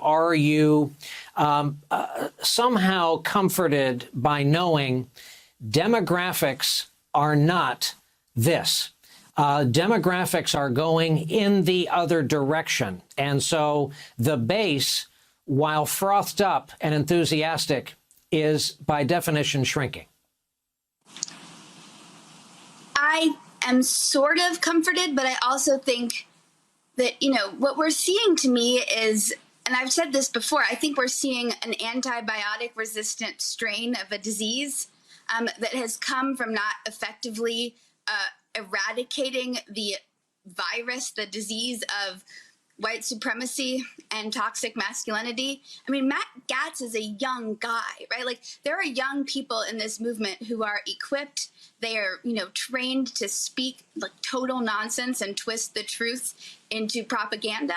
Are you somehow comforted by knowing demographics are not this? Demographics are going in the other direction. And so the base, while frothed up and enthusiastic, is by definition shrinking. I am sort of comforted, but I also think that, what we're seeing to me is, and I've said this before, I think we're seeing an antibiotic resistant strain of a disease that has come from not effectively eradicating the virus, the disease of white supremacy and toxic masculinity. I mean, Matt Gaetz is a young guy, right? Like, there are young people in this movement who are equipped. They are, trained to speak like total nonsense and twist the truth into propaganda.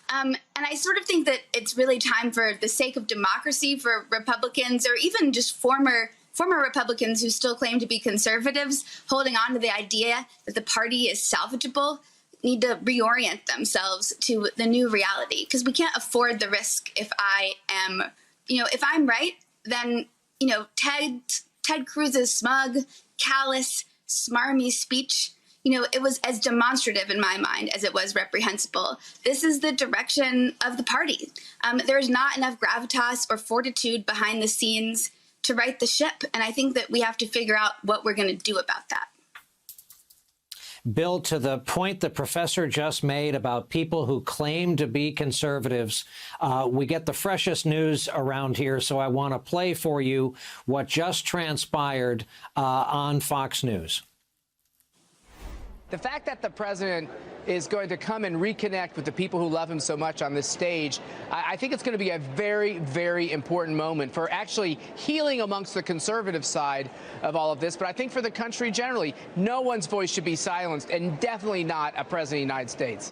And I sort of think that it's really time, for the sake of democracy, for Republicans, or even just former Republicans who still claim to be conservatives, holding on to the idea that the party is salvageable, need to reorient themselves to the new reality, because we can't afford the risk. If I'm right, then, Ted Cruz's smug, callous, smarmy speech, it was as demonstrative in my mind as it was reprehensible. This is the direction of the party. There's not enough gravitas or fortitude behind the scenes to right the ship. And I think that we have to figure out what we're going to do about that. Bill, to the point the professor just made about people who claim to be conservatives, we get the freshest news around here, so I want to play for you what just transpired on Fox News. The fact that the president is going to come and reconnect with the people who love him so much on this stage, I think it's going to be a very, very important moment for actually healing amongst the conservative side of all of this. But I think for the country generally, no one's voice should be silenced, and definitely not a president of the United States.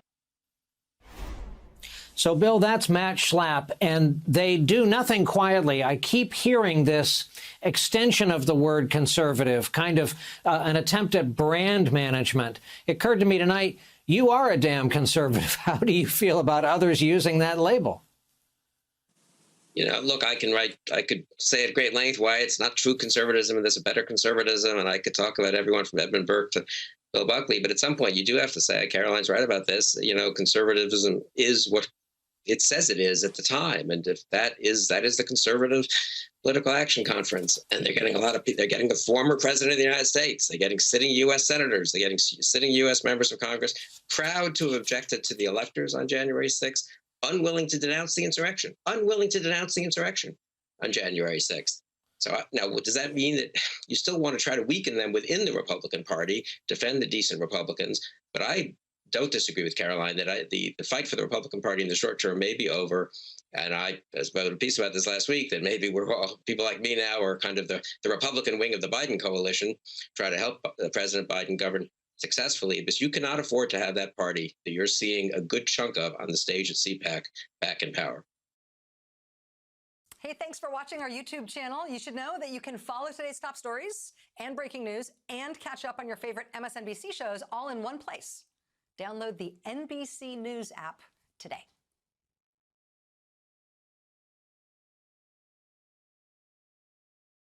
So, Bill, that's Matt Schlapp, and they do nothing quietly. I keep hearing this extension of the word conservative, kind of an attempt at brand management. It occurred to me tonight, you are a damn conservative. How do you feel about others using that label? Look, I could say at great length why it's not true conservatism and there's a better conservatism, and I could talk about everyone from Edmund Burke to Bill Buckley, but at some point you do have to say, Caroline's right about this, conservatism is what it says it is at the time. And if that is the conservative political action conference, and they're getting a lot of people, they're getting the former president of the United States, they're getting sitting U.S. senators, they're getting sitting U.S. members of Congress, proud to have objected to the electors on January 6th, unwilling to denounce the insurrection on January 6th. So now, does that mean that you still want to try to weaken them within the Republican Party, defend the decent Republicans? But I don't disagree with Caroline that the fight for the Republican Party in the short term may be over. And I wrote a piece about this last week, that maybe we're all, people like me now, are kind of the Republican wing of the Biden coalition, try to help President Biden govern successfully. But you cannot afford to have that party that you're seeing a good chunk of on the stage at CPAC back in power. Hey, thanks for watching our YouTube channel. You should know that you can follow today's top stories and breaking news and catch up on your favorite MSNBC shows all in one place. Download the NBC News app today.